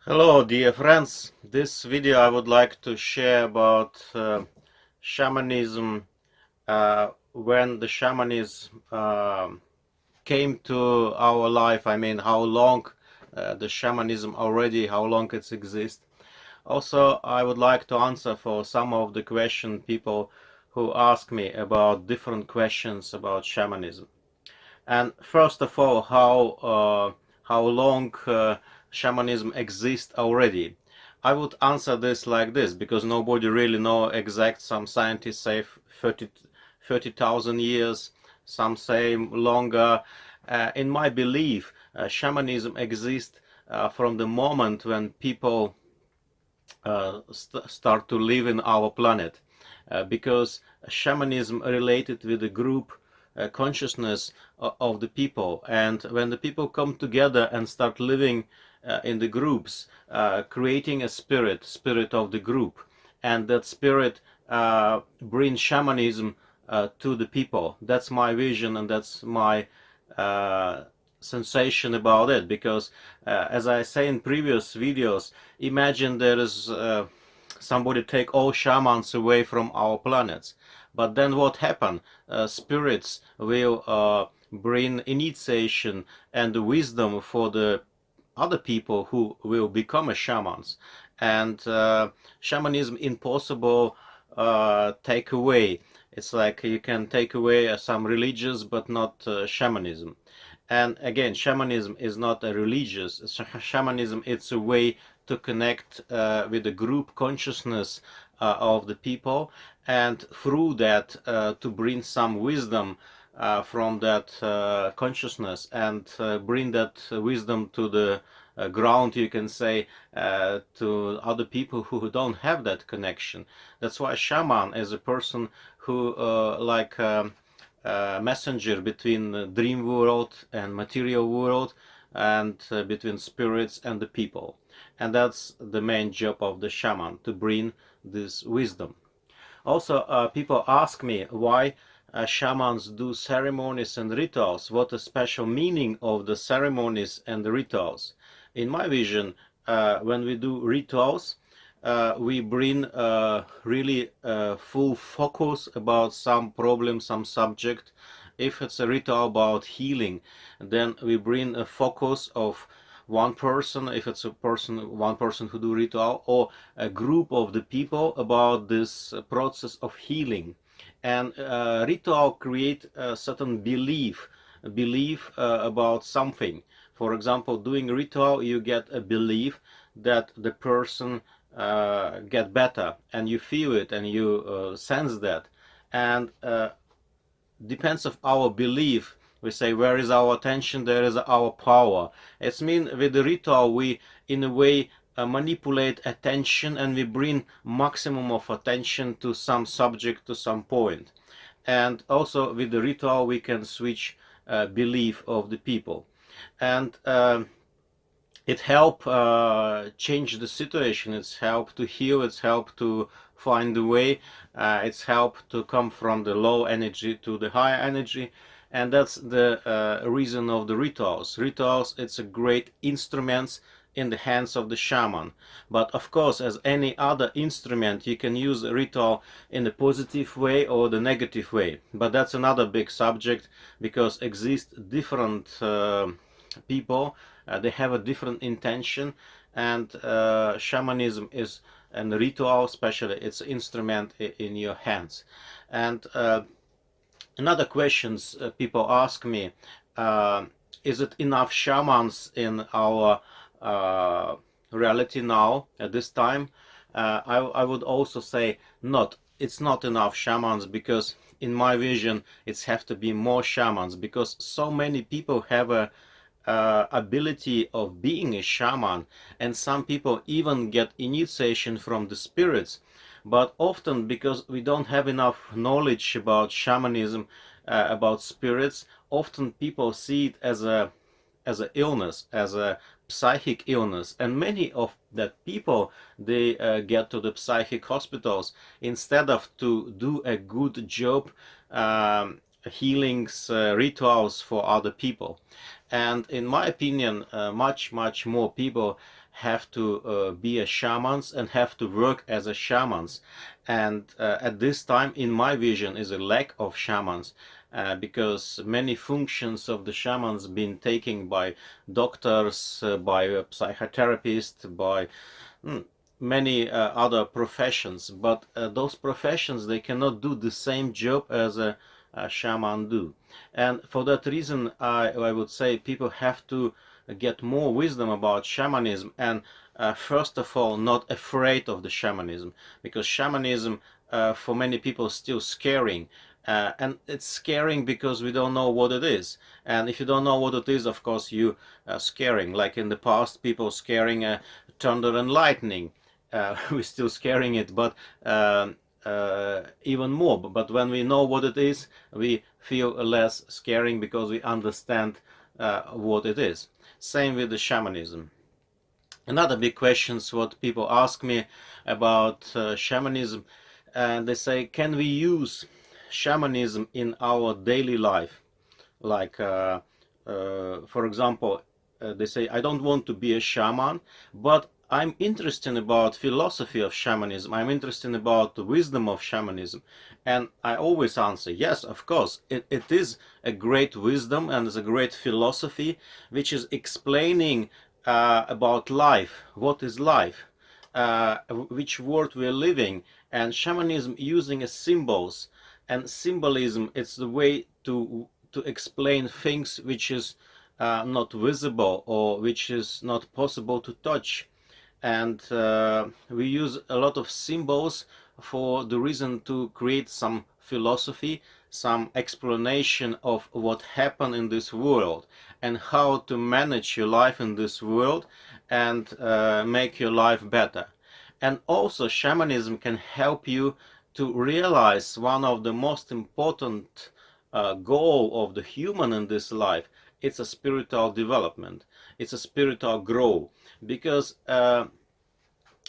Hello dear friends, this video I would like to share about shamanism, when the shamanism came to our life. I mean, how long the shamanism already, how long it exists. Also, I would like to answer for some of the question people who ask me about different questions about shamanism. And first of all, how long shamanism exists already? I would answer this like this, because nobody really know exact. Some scientists say 30,000 years, some say longer. In my belief, shamanism exists from the moment when people start to live in our planet, because shamanism related with the group consciousness of the people, and when the people come together and start living in the groups, creating a spirit of the group, and that spirit brings shamanism to the people. That's my vision, and that's my uh, sensation about it, because as I say in previous videos, imagine there is somebody take all shamans away from our planets, but then what happen? Spirits will bring initiation and wisdom for the other people who will become a shamans, and shamanism impossible take away. It's like you can take away some religions but not shamanism. And again, shamanism is not a religious. Shamanism, it's a way to connect with the group consciousness of the people, and through that to bring some wisdom from that consciousness, and bring that wisdom to the ground, you can say, to other people who don't have that connection. That's why shaman is a person who like messenger between the dream world and material world, and between spirits and the people. And that's the main job of the shaman, to bring this wisdom. Also, people ask me why shamans do ceremonies and rituals. What a special meaning of the ceremonies and the rituals. In my vision, when we do rituals, we bring really full focus about some problem, some subject. If it's a ritual about healing, then we bring a focus of one person, if it's a person, one person who do ritual, or a group of the people about this process of healing. And ritual create a certain belief about something. For example, doing ritual, you get a belief that the person get better, and you feel it, and you sense that. And depends of our belief, we say, where is our attention, there is our power. It's mean with the ritual we in a way manipulate attention, and we bring maximum of attention to some subject, to some point. And also with the ritual we can switch belief of the people. And it help change the situation, it's help to heal, it's help to find the way, it's help to come from the low energy to the high energy. And that's the reason of the rituals. It's a great instruments in the hands of the shaman. But of course, as any other instrument, you can use a ritual in a positive way or the negative way, but that's another big subject, because exist different people, they have a different intention. And shamanism is a ritual, especially it's instrument in your hands. And another questions people ask me, uh, is it enough shamans in our reality now at this time? I would also say not. It's not enough shamans, because in my vision it's have to be more shamans, because so many people have a ability of being a shaman, and some people even get initiation from the spirits. But often, because we don't have enough knowledge about shamanism, about spirits, often people see it as a illness, as a psychic illness, and many of that people, they get to the psychic hospitals instead of to do a good job, healings, rituals for other people. And in my opinion, much more people have to be a shamans and have to work as a shamans. And at this time, in my vision, is a lack of shamans, because many functions of the shamans been taken by doctors, by psychotherapists, by many other professions. But those professions, they cannot do the same job as a shaman do. And for that reason, I would say people have to get more wisdom about shamanism, and first of all, not afraid of the shamanism, because shamanism for many people is still scaring. And it's scaring because we don't know what it is. And if you don't know what it is, of course, you scaring. Like in the past, people scaring thunder and lightning. We're still scaring it, but even more. But when we know what it is, we feel less scaring because we understand what it is. Same with the shamanism. Another big questions what people ask me about shamanism, and they say, can we use shamanism in our daily life? Like, for example, they say, I don't want to be a shaman, but I'm interested about philosophy of shamanism. I'm interested about the wisdom of shamanism. And I always answer, yes, of course, it is a great wisdom and it's a great philosophy which is explaining about life, what is life, which world we're living, and shamanism using symbols. And symbolism, it's the way to explain things which is not visible or which is not possible to touch. And we use a lot of symbols for the reason to create some philosophy, some explanation of what happened in this world and how to manage your life in this world and make your life better. And also shamanism can help you to realize one of the most important goal of the human in this life. It's a spiritual development, it's a spiritual growth, because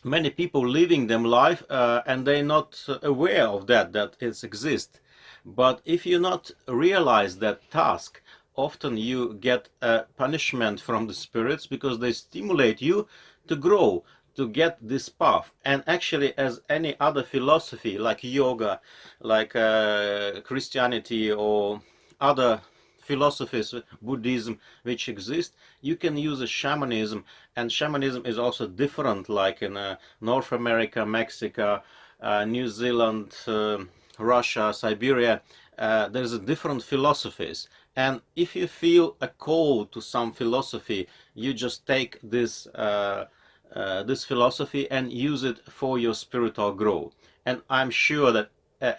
many people living them life and they're not aware of that it exists. But if you not realize that task, often you get a punishment from the spirits because they stimulate you to grow, to get this path. And actually, as any other philosophy like yoga, like Christianity or other philosophies, Buddhism, which exist, you can use a shamanism. And shamanism is also different, like in North America, Mexico, New Zealand, Russia, Siberia. There's a different philosophies. And if you feel a call to some philosophy, you just take this this philosophy and use it for your spiritual growth. And I'm sure that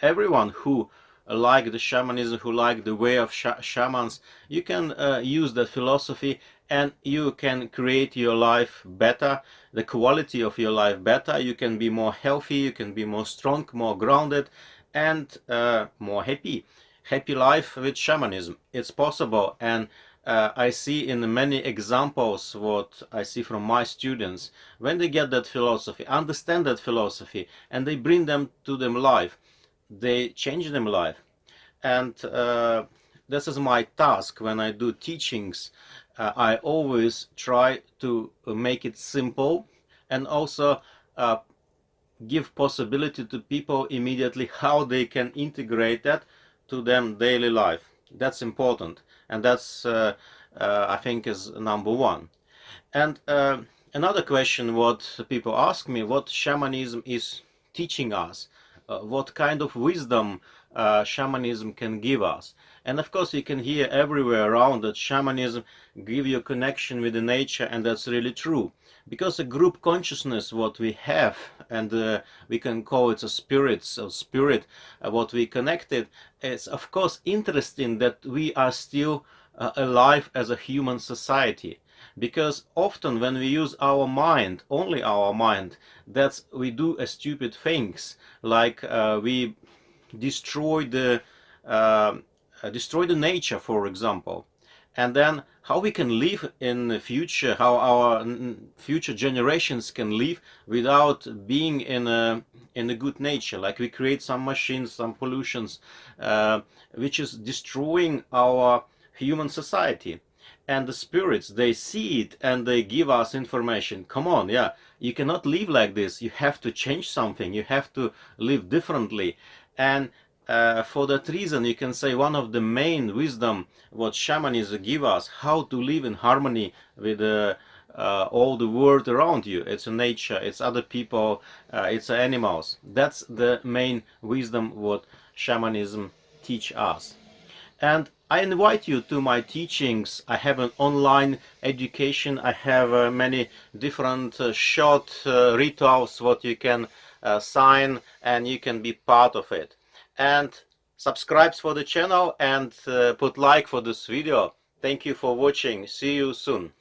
everyone who like the shamanism, who like the way of shamans, you can use that philosophy and you can create your life better, the quality of your life better. You can be more healthy, you can be more strong, more grounded, and more happy. Happy life with shamanism. It's possible. And I see in many examples what I see from my students, when they get that philosophy, understand that philosophy, and they bring them to them life, they change them life. And this is my task when I do teachings. I always try to make it simple and also give possibility to people immediately how they can integrate that to them daily life. That's important, and that's I think is number one. And another question what people ask me, what shamanism is teaching us, what kind of wisdom shamanism can give us. And of course you can hear everywhere around that shamanism give you a connection with the nature, and that's really true. Because a group consciousness what we have, and we can call it a spirit, what we connected, it's of course interesting that we are still alive as a human society. Because often when we use our mind, only our mind, that's we do stupid things, like we destroy the nature, for example. and then how we can live in the future, how our future generations can live without being in a good nature. Like we create some machines, some pollutions, which is destroying our human society. And the spirits, they see it and they give us information. Come on, yeah, you cannot live like this. You have to change something. You have to live differently. And for that reason, you can say one of the main wisdom what shamanism give us, how to live in harmony with all the world around you. It's nature, it's other people, it's animals. That's the main wisdom what shamanism teach us. And I invite you to my teachings. I have an online education. I have many different short rituals what you can sign, and you can be part of it. And subscribe for the channel and put like for this video. Thank you for watching. See you soon.